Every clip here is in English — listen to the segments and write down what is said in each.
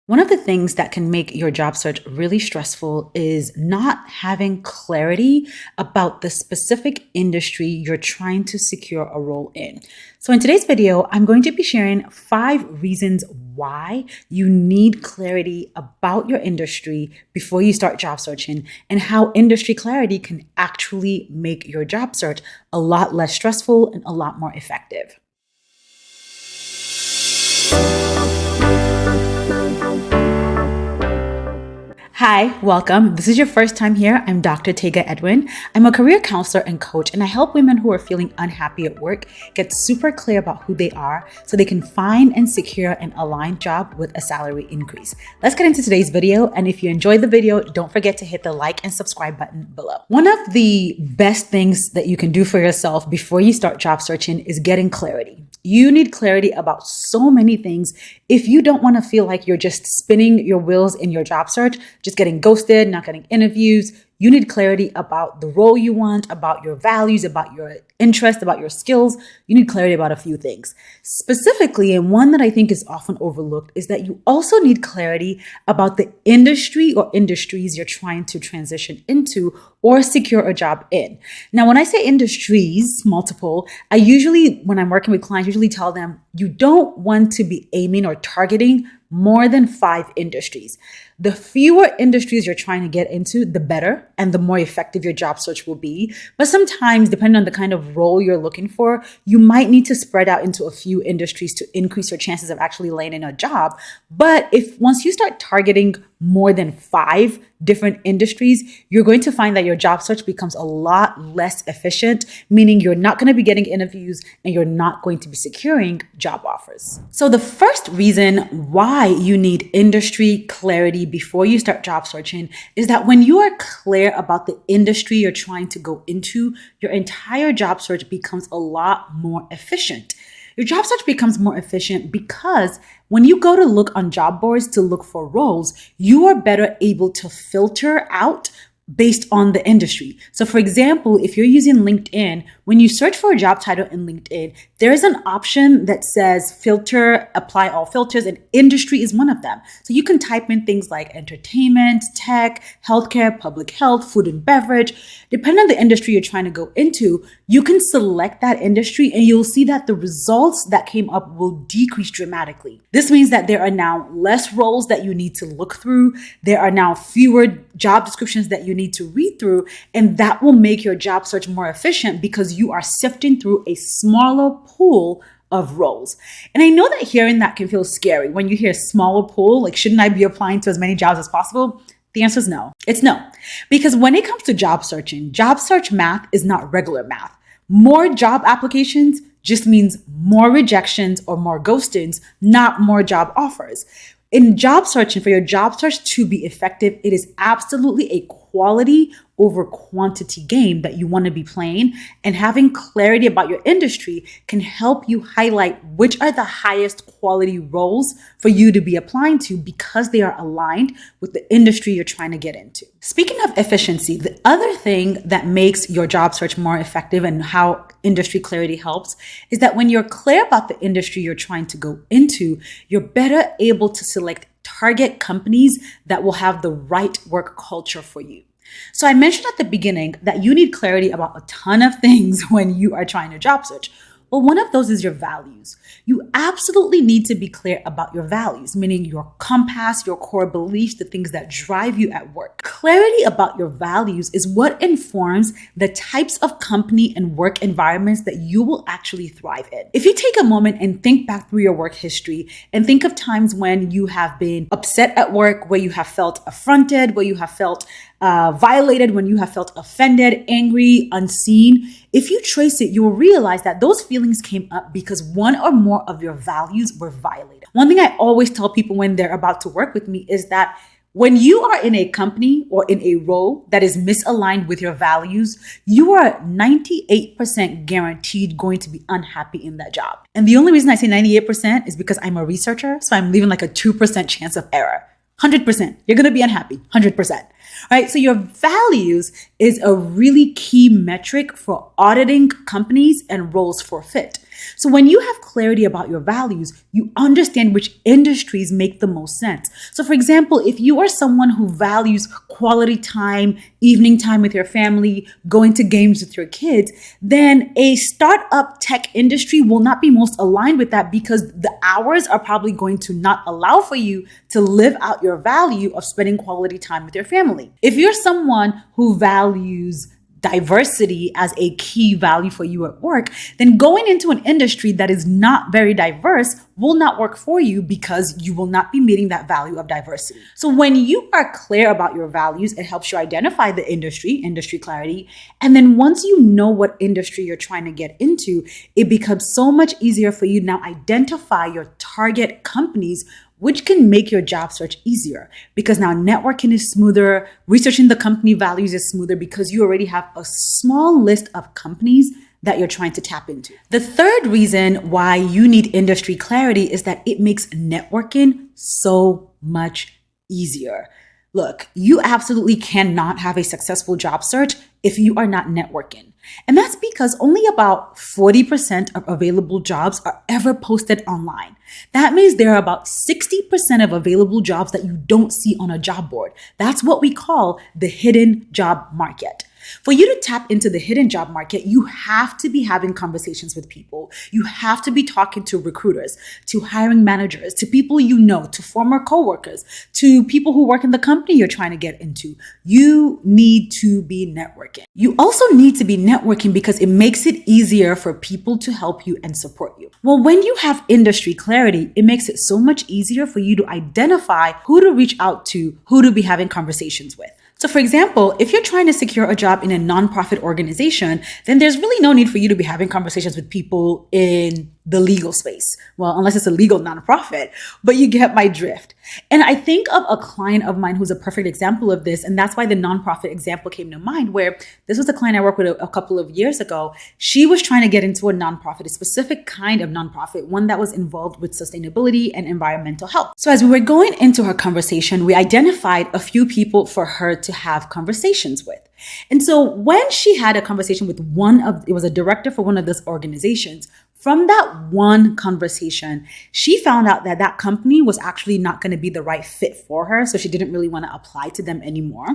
One of the things that can make your job search really stressful is not having clarity about the specific industry you're trying to secure a role in. So in today's video, I'm going to be sharing 5 reasons why you need clarity about your industry before you start job searching, and how industry clarity can actually make your job search a lot less stressful and a lot more effective. Hi, welcome. This is your first time here. I'm Dr. Tega 𝙁𝙤𝙣. I'm a career counselor and coach, and I help women who are feeling unhappy at work get super clear about who they are so they can find and secure an aligned job with a salary increase. Let's get into today's video. And if you enjoyed the video, don't forget to hit the like and subscribe button below. One of the best things that you can do for yourself before you start job searching is getting clarity. You need clarity about so many things. If you don't want to feel like you're just spinning your wheels in your job search, just getting ghosted, not getting interviews, you need clarity about the role you want, about your values, about your interests, about your skills. You need clarity about a few things. Specifically, and one that I think is often overlooked, is that you also need clarity about the industry or industries you're trying to transition into or secure a job in. Now, when I say industries, multiple, I usually, when I'm working with clients, usually tell them you don't want to be aiming or targeting more than 5 industries. The fewer industries you're trying to get into, the better and the more effective your job search will be. But sometimes, depending on the kind of role you're looking for, you might need to spread out into a few industries to increase your chances of actually landing a job. But if once you start targeting more than 5 different industries, you're going to find that your job search becomes a lot less efficient, meaning you're not going to be getting interviews and you're not going to be securing job offers. So the first reason why you need industry clarity before you start job searching is that when you are clear about the industry you're trying to go into, your entire job search becomes a lot more efficient. Your job search becomes more efficient because when you go to look on job boards to look for roles, you are better able to filter out based on the industry. So for example, if you're using LinkedIn, when you search for a job title in LinkedIn, there is an option that says filter, apply all filters, and industry is one of them. So you can type in things like entertainment, tech, healthcare, public health, food and beverage. Depending on the industry you're trying to go into, you can select that industry and you'll see that the results that came up will decrease dramatically. This means that there are now less roles that you need to look through. There are now fewer job descriptions that you need to read through, and that will make your job search more efficient because you are sifting through a smaller pool of roles. And I know that hearing that can feel scary. When you hear smaller pool, like, shouldn't I be applying to as many jobs as possible? The answer is no. It's no. Because when it comes to job searching, job search math is not regular math. More job applications just means more rejections or more ghostings, not more job offers. In job searching, for your job search to be effective, it is absolutely a quality over quantity game that you want to be playing, and having clarity about your industry can help you highlight which are the highest quality roles for you to be applying to because they are aligned with the industry you're trying to get into. Speaking of efficiency, the other thing that makes your job search more effective and how industry clarity helps is that when you're clear about the industry you're trying to go into, you're better able to select target companies that will have the right work culture for you. So I mentioned at the beginning that you need clarity about a ton of things when you are trying to job search. Well, one of those is your values. You absolutely need to be clear about your values, meaning your compass, your core beliefs, the things that drive you at work. Clarity about your values is what informs the types of company and work environments that you will actually thrive in. If you take a moment and think back through your work history and think of times when you have been upset at work, where you have felt affronted, where you have felt violated, when you have felt offended, angry, unseen, if you trace it, you will realize that those feelings came up because one or more of your values were violated. One thing I always tell people when they're about to work with me is that when you are in a company or in a role that is misaligned with your values, you are 98% guaranteed going to be unhappy in that job. And the only reason I say 98% is because I'm a researcher, so I'm leaving like a 2% chance of error. 100%. You're going to be unhappy. 100%. Right? So your values is a really key metric for auditing companies and roles for fit. So when you have clarity about your values, you understand which industries make the most sense. So for example, if you are someone who values quality time, evening time with your family, going to games with your kids, then a startup tech industry will not be most aligned with that because the hours are probably going to not allow for you to live out your value of spending quality time with your family. If you're someone who values diversity as a key value for you at work, then going into an industry that is not very diverse will not work for you because you will not be meeting that value of diversity. So when you are clear about your values, it helps you identify the industry clarity. And then once you know what industry you're trying to get into, it becomes so much easier for you to now identify your target companies, which can make your job search easier because now networking is smoother, researching the company values is smoother because you already have a small list of companies that you're trying to tap into. The third reason why you need industry clarity is that it makes networking so much easier. Look, you absolutely cannot have a successful job search if you are not networking. And that's because only about 40% of available jobs are ever posted online. That means there are about 60% of available jobs that you don't see on a job board. That's what we call the hidden job market. For you to tap into the hidden job market, you have to be having conversations with people. You have to be talking to recruiters, to hiring managers, to people you know, to former coworkers, to people who work in the company you're trying to get into. You need to be networking. You also need to be networking because it makes it easier for people to help you and support you. Well, when you have industry clarity, it makes it so much easier for you to identify who to reach out to, who to be having conversations with. So for example, if you're trying to secure a job in a nonprofit organization, then there's really no need for you to be having conversations with people in the legal space. Well, unless it's a legal nonprofit, but you get my drift. And I think of a client of mine who's a perfect example of this. And that's why the nonprofit example came to mind, where this was a client I worked with a couple of years ago. She was trying to get into a nonprofit, a specific kind of nonprofit, one that was involved with sustainability and environmental health. So as we were going into her conversation, we identified a few people for her to have conversations with. And so when she had a conversation with it was a director for one of those organizations, from that one conversation, she found out that that company was actually not going to be the right fit for her. So she didn't really want to apply to them anymore.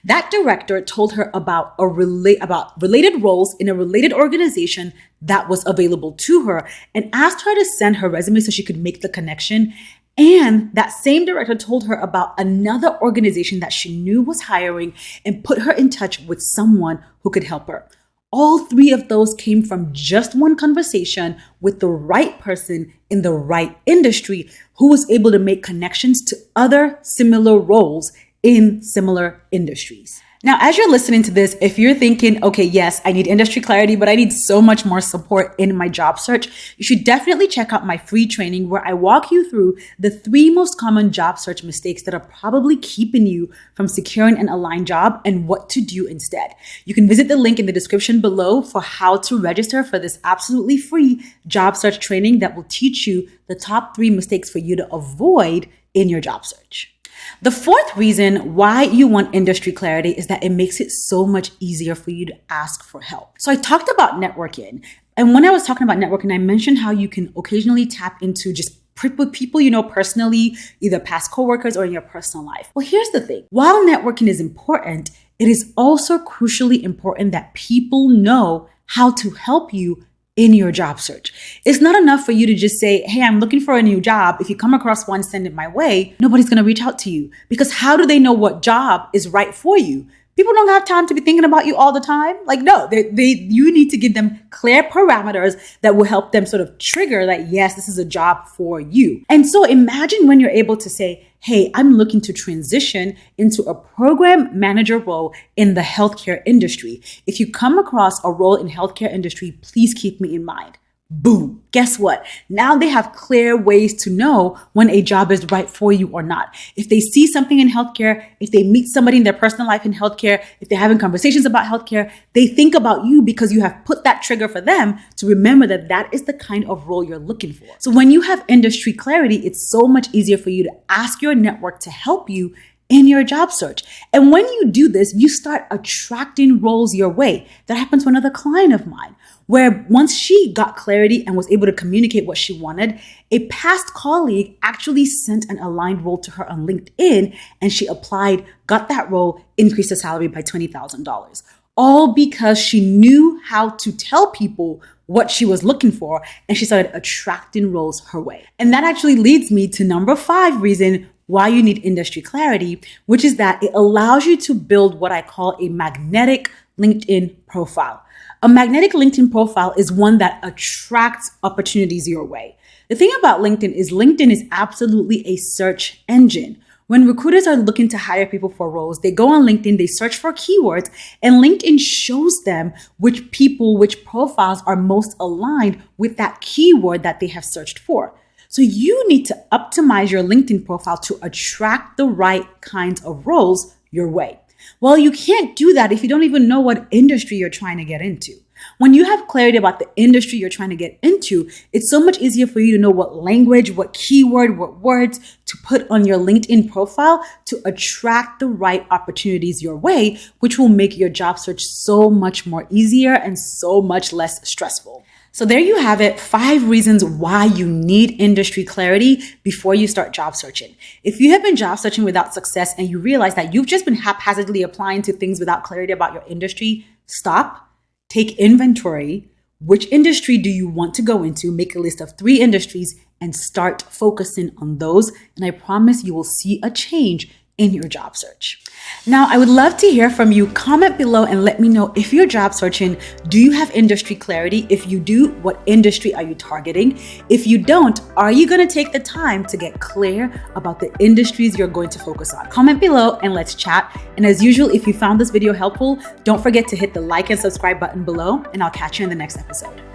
That director told her about related roles in a related organization that was available to her and asked her to send her resume so she could make the connection. And that same director told her about another organization that she knew was hiring and put her in touch with someone who could help her. All three of those came from just one conversation with the right person in the right industry who was able to make connections to other similar roles in similar industries. Now, as you're listening to this, if you're thinking, okay, yes, I need industry clarity, but I need so much more support in my job search, you should definitely check out my free training where I walk you through the 3 most common job search mistakes that are probably keeping you from securing an aligned job and what to do instead. You can visit the link in the description below for how to register for this absolutely free job search training that will teach you the top 3 mistakes for you to avoid in your job search. The fourth reason why you want industry clarity is that it makes it so much easier for you to ask for help. So I talked about networking. And when I was talking about networking, I mentioned how you can occasionally tap into just people you know personally, either past coworkers or in your personal life. Well, here's the thing. While networking is important, it is also crucially important that people know how to help you in your job search. It's not enough for you to just say, hey, I'm looking for a new job. If you come across one, send it my way. Nobody's going to reach out to you because how do they know what job is right for you? People don't have time to be thinking about you all the time. Like, no, you need to give them clear parameters that will help them sort of trigger that, yes, this is a job for you. And so imagine when you're able to say, hey, I'm looking to transition into a program manager role in the healthcare industry. If you come across a role in healthcare industry, please keep me in mind. Boom. Guess what? Now they have clear ways to know when a job is right for you or not. If they see something in healthcare, if they meet somebody in their personal life in healthcare, if they're having conversations about healthcare, they think about you because you have put that trigger for them to remember that that is the kind of role you're looking for. So when you have industry clarity, it's so much easier for you to ask your network to help you in your job search. And when you do this, you start attracting roles your way. That happened to another client of mine, where once she got clarity and was able to communicate what she wanted, a past colleague actually sent an aligned role to her on LinkedIn, and she applied, got that role, increased her salary by $20,000. All because she knew how to tell people what she was looking for, and she started attracting roles her way. And that actually leads me to number 5 reason why you need industry clarity, which is that it allows you to build what I call a magnetic LinkedIn profile. A magnetic LinkedIn profile is one that attracts opportunities your way. The thing about LinkedIn is absolutely a search engine. When recruiters are looking to hire people for roles, they go on LinkedIn, they search for keywords, and LinkedIn shows them which people, which profiles are most aligned with that keyword that they have searched for. So you need to optimize your LinkedIn profile to attract the right kinds of roles your way. Well, you can't do that if you don't even know what industry you're trying to get into. When you have clarity about the industry you're trying to get into, it's so much easier for you to know what language, what keyword, what words to put on your LinkedIn profile to attract the right opportunities your way, which will make your job search so much more easier and so much less stressful. So there you have it, 5 reasons why you need industry clarity before you start job searching. If you have been job searching without success and you realize that you've just been haphazardly applying to things without clarity about your industry, stop. Take inventory. Which industry do you want to go into? Make a list of 3 industries and start focusing on those. And I promise you will see a change in your job search. Now, I would love to hear from you. Comment below and let me know if you're job searching, do you have industry clarity? If you do, what industry are you targeting? If you don't, are you going to take the time to get clear about the industries you're going to focus on? Comment below and let's chat. And as usual, if you found this video helpful, don't forget to hit the like and subscribe button below, and I'll catch you in the next episode.